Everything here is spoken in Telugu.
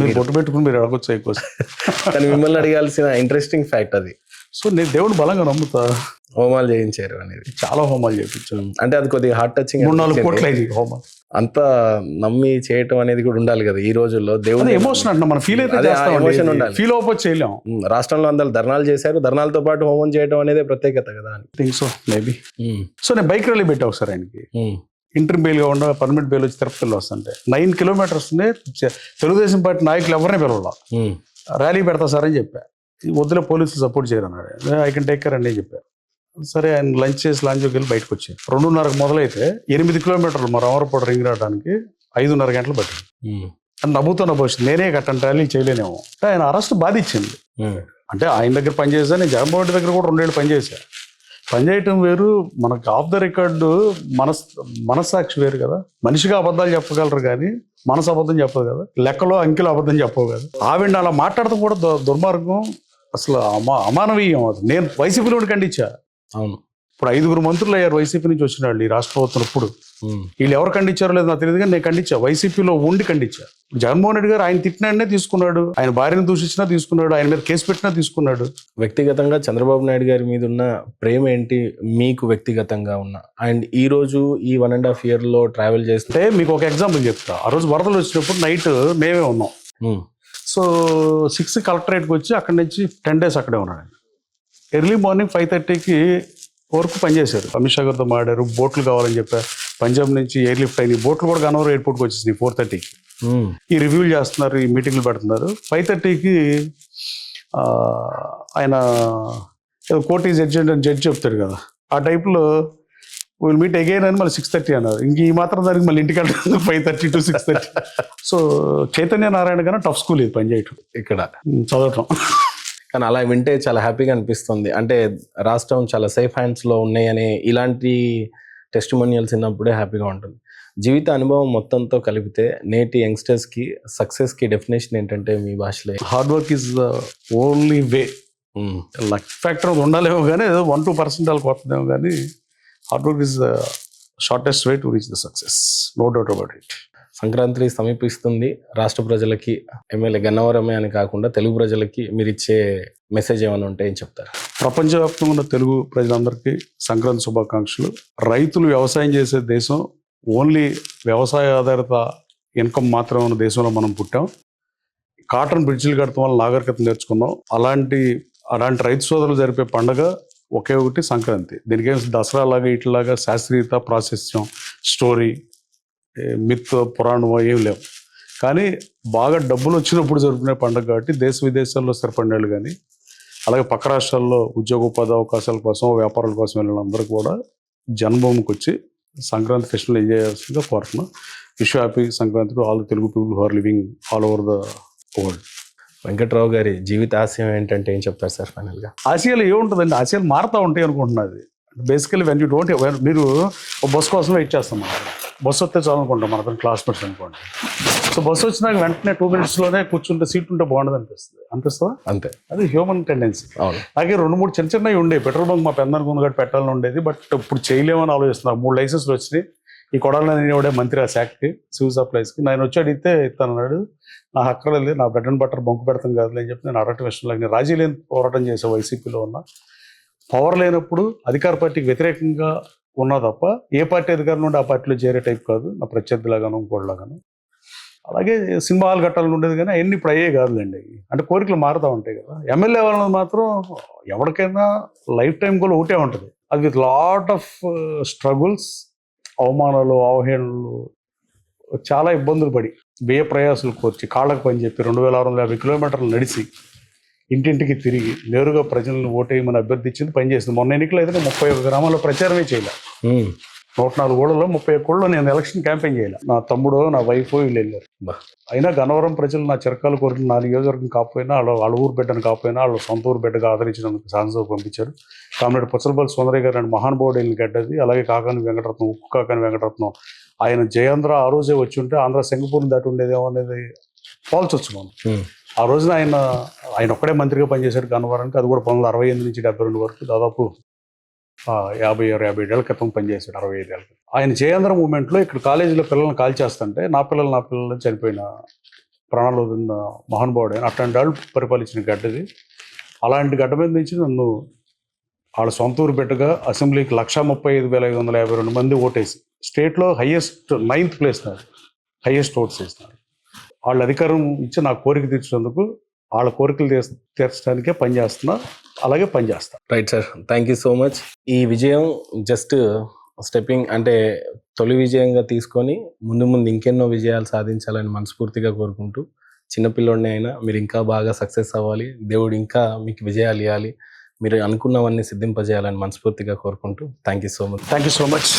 మీరు బొట్టు పెట్టుకుని మీరు అడగొచ్చు ఎక్కువ. కానీ మిమ్మల్ని అడగాల్సిన ఇంట్రెస్టింగ్ ఫ్యాక్ట్ అది. సో నేను దేవుడు బలంగా నమ్ముతా. హోమాలు చేయించారు అనేది, చాలా హోమాలు చేయించాను. అంటే అది కొద్దిగా హార్ట్ టచింగ్. 3-4 కోట్లు అయింది హోమం. అంత నమ్మి చేయటం అనేది కూడా ఉండాలి కదా ఈ రోజుల్లో. దేవుడు ఎమోషన్ అంటే మనం ఫీల్ అయితే ఎమోషన్ ఉండాలి. ఫీల్ అవ్వచ్చు చేయలేం. రాష్ట్రంలో అందరూ ధర్నాలు చేశారు, ధర్నాలతో పాటు హోమం చేయడం అనేది ప్రత్యేకత కదా అని థింక్ సో మేబీ. సో నేను బైక్ ర్యాలీ పెట్టా ఒకసారి ఆయనకి. ఇంటర్ బెయిల్ గా ఉండ పర్మనెంట్ బెయిల్ వచ్చి తిరుపతిలో వస్తుంటే 9 kilometers తెలుగుదేశం పార్టీ నాయకులు ఎవరిని పిలవాల, ర్యాలీ పెడతా సార్ అని చెప్పా. వద్దులే పోలీసులు సపోర్ట్ చేయరు అన్నాడు. ఐ కెన్ టేక్ కేర్ అని చెప్పా. సరే ఆయన లంచ్ చేసి లాంచ్కి వెళ్ళి బయటకు వచ్చాను. 2:30కు మొదలైతే 8 kilometers మా రామరపాడు రింగ్ రావడానికి 5:30 గంటలు పట్టింది. అని నవ్వుతున్న భవిష్యత్తు నేనే కట్టండి ర్యాలీ చేయలేనేమో. ఆయన అరెస్ట్ బాధించింది. అంటే ఆయన దగ్గర పనిచేసా, నేను జగన్మోహన్ రెడ్డి దగ్గర కూడా 2 ఏళ్ళు పనిచేసా. పనిచేయటం వేరు, మనకు ఆఫ్ ద రికార్డు మనస్సాక్షి వేరు కదా. మనిషిగా అబద్ధాలు చెప్పగలరు కానీ మనసు అబద్ధం చెప్పదు కదా, లెక్కలో అంకెలో అబద్ధం చెప్పవు కదా. ఆవిడ అలా మాట్లాడటం కూడా దుర్మార్గం, అసలు అమానవీయం. అది నేను వైసీపీలో ఖండించా. అవును, ఇప్పుడు 5 మంత్రులు అయ్యారు వైసీపీ నుంచి వచ్చిన వాళ్ళు ఈ రాష్ట్ర ప్రభుత్వం. ఇప్పుడు వీళ్ళు ఎవరు ఖండించారో లేదు నాకు తెలియదు కానీ నేను ఖండించా, వైసీపీలో ఉండి ఖండించా. జగన్మోహన్ రెడ్డి గారు ఆయన తిట్టినాడనే తీసుకున్నాడు, ఆయన భార్యను దూషించినా తీసుకున్నాడు, ఆయన మీద కేసు పెట్టినా తీసుకున్నాడు. వ్యక్తిగతంగా చంద్రబాబు నాయుడు గారి మీద ఉన్న ప్రేమ ఏంటి మీకు వ్యక్తిగతంగా ఉన్న? అండ్ ఈ రోజు ఈ 1.5 years ట్రావెల్ చేస్తే మీకు ఒక ఎగ్జాంపుల్ చెప్తా. ఆ రోజు వరదలు వచ్చినప్పుడు నైట్ మేమే ఉన్నాం. సో 6 కలెక్టరేట్కి వచ్చి అక్కడి నుంచి 10 days అక్కడే ఉన్నాడు. ఎర్లీ మార్నింగ్ 5:30కి వరకు పనిచేశారు. అమిత్ షా గారితో మాట్లాడారు, బోట్లు కావాలని చెప్పారు. పంజాబ్ నుంచి ఎయిర్ లిఫ్ట్ అయినాయి, బోట్లు కూడా గన్నవరం ఎయిర్పోర్ట్కి వచ్చేసింది 4:30కి. ఈ రివ్యూలు చేస్తున్నారు, ఈ మీటింగ్లు పెడుతున్నారు. 5:30కి ఆయన కోర్టు జడ్జి చెప్తాడు కదా, ఆ టైప్లో వీళ్ళు మీట్ అగైన్ అని మళ్ళీ 6:30 అన్నారు. ఇంక ఈ మాత్రం దానికి మళ్ళీ ఇంటికి వెళ్తారు 5:30 to 6:30. సో చైతన్య నారాయణ కన్నా టఫ్ స్కూల్ ఇది పనిచేయటం, ఇక్కడ చదవటం. కానీ అలా వింటే చాలా హ్యాపీగా అనిపిస్తుంది. అంటే రాష్ట్రం చాలా సేఫ్ హ్యాండ్స్లో ఉన్నాయని ఇలాంటి టెస్టిమోనియల్స్ విన్నప్పుడే హ్యాపీగా ఉంటుంది. జీవిత అనుభవం మొత్తంతో కలిపితే నేటి యంగ్స్టర్స్కి సక్సెస్కి డెఫినేషన్ ఏంటంటే మీ భాషలో? Hard work is the only way. Luck factor ఉండాలేమో కానీ ఏదో 1-2% వాళ్ళకి వస్తుందేమో కానీ hard work is the shortest way to reach the success, no doubt about it. Sankranti సమీపిస్తుంది. రాష్ట్ర ప్రజలకి, ఎమ్మెల్యే గన్నవరమే అని కాకుండా తెలుగు ప్రజలకి మీరు ఇచ్చే మెసేజ్ ఏమైనా ఉంటే ఏం చెప్తారు? ప్రపంచవ్యాప్తంగా ఉన్న తెలుగు ప్రజలందరికీ సంక్రాంతి శుభాకాంక్షలు. రైతులు వ్యవసాయం చేసే దేశం, ఓన్లీ వ్యవసాయ ఆధారిత ఇన్కమ్ మాత్రమే ఉన్న దేశంలో మనం పుట్టాం. కాటన్ బ్రిడ్జిలు కడతాం వల్ల నాగరికత నేర్చుకున్నాం. అలాంటి రైతు సోదరులు జరిపే పండుగ ఒకే ఒకటి సంక్రాంతి. దీనికేం దసరా లాగా ఇట్లాగా శాస్త్రీయత, ప్రాశస్త్యం, స్టోరీ, మిత్, పురాణం ఏం లేవు. కానీ బాగా డబ్బులు వచ్చినప్పుడు జరుపుకునే పండుగ కాబట్టి దేశ విదేశాల్లో స్థిరపడినాళ్ళు కానీ, అలాగే పక్క రాష్ట్రాల్లో ఉద్యోగ ఉపాధి అవకాశాల కోసం, వ్యాపారాల కోసం వెళ్ళిన అందరూ కూడా జన్మభూమికి వచ్చి సంక్రాంతి ఫెస్టివల్ ఎంజాయ్ చేయాల్సిందిగా కోరుతున్నాం. Wish happy Sankranti to all the Telugu people who are living all over the world. Venkatrao గారి జీవిత ఆశయం ఏంటంటే ఏం చెప్తారు సార్ ఫైనల్గా? ఆశయాలు ఏముంటుందండి, ఆశయాలు మారుతూ ఉంటాయి అనుకుంటున్నది. బేసికలీ వెన్ యూ డోంట్, మీరు బస్ కోసం వెయిట్ చేస్తాం, బస్సు వస్తే చాలు అనుకుంటాం మన క్లాస్మేట్స్ అనుకోండి. సో బస్సు వచ్చినాక వెంటనే 2 minutesలోనే కూర్చుంటే సీట్ ఉంటే బాగుండదు అనిపిస్తుందా? అంతే, అది హ్యూమన్ టెండెన్సీ. అవును, అలాగే 2-3 చిన్నవి ఉండేవి. పెట్రోల్ బంక్ మా పెద్దనుకు ముందు పెట్టాలని ఉండేది, బట్ ఇప్పుడు చేయలేమని ఆలోచిస్తున్నారు. 3 లైసెన్స్లు వచ్చినాయి. ఈ కొడాలని నేనే మంత్రి ఆ శాఖకి, సివిల్ సప్లైస్కి. నేను వచ్చి అడిగితే ఇస్తానన్నాడు. నా హక్కలేదు, నా బ్రెడ్ అండ్ బటర్ బంకు పెడతాం కాదులే అని చెప్పి నేను అడగటం విషయంలో నేను రాజీ లేని పోరాటం చేసే వైసీపీలో ఉన్న. పవర్ లేనప్పుడు అధికార పార్టీకి వ్యతిరేకంగా ఉన్నా తప్ప ఏ పార్టీ అధికారం నుండి ఆ పార్టీలో చేరే టైప్ కాదు, నా ప్రత్యర్థిలాగాను ఇంకోటిలాగాను. అలాగే సినిమా హాల్ కట్టాలని ఉండేది కానీ అవన్నీ ఇప్పుడు అయ్యే కాదులేండి. అంటే కోరికలు మారుతూ ఉంటాయి కదా. ఎమ్మెల్యే వాళ్ళని మాత్రం ఎవరికైనా లైఫ్ టైం కూడా ఒకటే ఉంటుంది. అది విత్ లాట్ ఆఫ్ స్ట్రగుల్స్, అవమానాలు, అవహేళనలు, చాలా ఇబ్బందులు పడి, వ్యయ ప్రయాసాలు కోర్చి, కాళ్ళకు పని చెప్పి 2650 kilometers నడిచి ఇంటింటికి తిరిగి నేరుగా ప్రజలను ఓటేయమని అభ్యర్థించింది, పనిచేసింది. మొన్న ఎన్నికలు అయితే 31 గ్రామాల్లో ప్రచారమే చేయలే. 104 ఊళ్ళలో 31 ఊళ్ళో నేను ఎలక్షన్ క్యాంపెయిన్ చేయలే. నా తమ్ముడు, నా వైఫ్ వీళ్ళు వెళ్ళారు. అయినా గన్నవరం ప్రజలు నా చిరకాలు కోరిన 4 నియోజకవర్గం కాకపోయినా, వాళ్ళ ఊరు బిడ్డను కాకపోయినా వాళ్ళ సొంత ఊరు బిడ్డగా ఆదరించినందుకు శాసనసభ పంపించారు. కామ్రేడ్ పుచ్చలపల్లి సుందరయ్య గారు అండ్ మహానుభావుడు వెళ్ళిన గడ్డది. అలాగే కాకాని వెంకటరత్నం, ఉక్కు కాకాని వెంకటరత్నం, ఆయన జయాంధ్ర ఆ రోజే వచ్చి ఉంటే ఆంధ్ర సింగపూర్ని దాటి ఉండేదేమో అనేది పోల్చొచ్చు మనం. ఆ రోజున ఆయన ఒక్కడే మంత్రిగా పనిచేశాడు గన్నవరానికి. అది కూడా 1968 నుంచి 72 వరకు, దాదాపు 56-57 ఏళ్ల క్రితం పనిచేశాడు, 65 ఏళ్ళ క్రితం. ఆయన జయాంధ్ర మూమెంట్లో ఇక్కడ కాలేజీలో పిల్లల్ని కాల్చేస్తుంటే నా పిల్లలు చనిపోయిన ప్రాణాలు వదిలిన మహానుభావుడు ఆయన. అట్లాంటి వాళ్ళు పరిపాలించిన గడ్డది. అలాంటి గడ్డ మీద నుంచి నన్ను వాళ్ళ సొంత ఊరు బిడ్డగా అసెంబ్లీకి 1,35,552 మంది ఓటేసి స్టేట్లో హైయెస్ట్ 9th ప్లేస్ నాది, హైయెస్ట్ ఓట్స్ వేసినారు. వాళ్ళ అధికారం ఇచ్చి నా కోరిక తీర్చినందుకు వాళ్ళ కోరికలు తీర్చడానికే పనిచేస్తున్నా, అలాగే పనిచేస్తా. Right sir, thank you so much. ఈ విజయం జస్ట్ స్టెప్పింగ్ అంటే తొలి విజయంగా తీసుకొని ముందు ముందు ఇంకెన్నో విజయాలు సాధించాలని మనస్ఫూర్తిగా కోరుకుంటూ, చిన్నపిల్లోడిని అయినా మీరు ఇంకా బాగా సక్సెస్ అవ్వాలి, దేవుడు ఇంకా మీకు విజయాలు ఇవ్వాలి, మీరు అనుకున్నవన్నీ సిద్ధింపజేయాలని మనస్ఫూర్తిగా కోరుకుంటూ thank you so much. Thank you so much.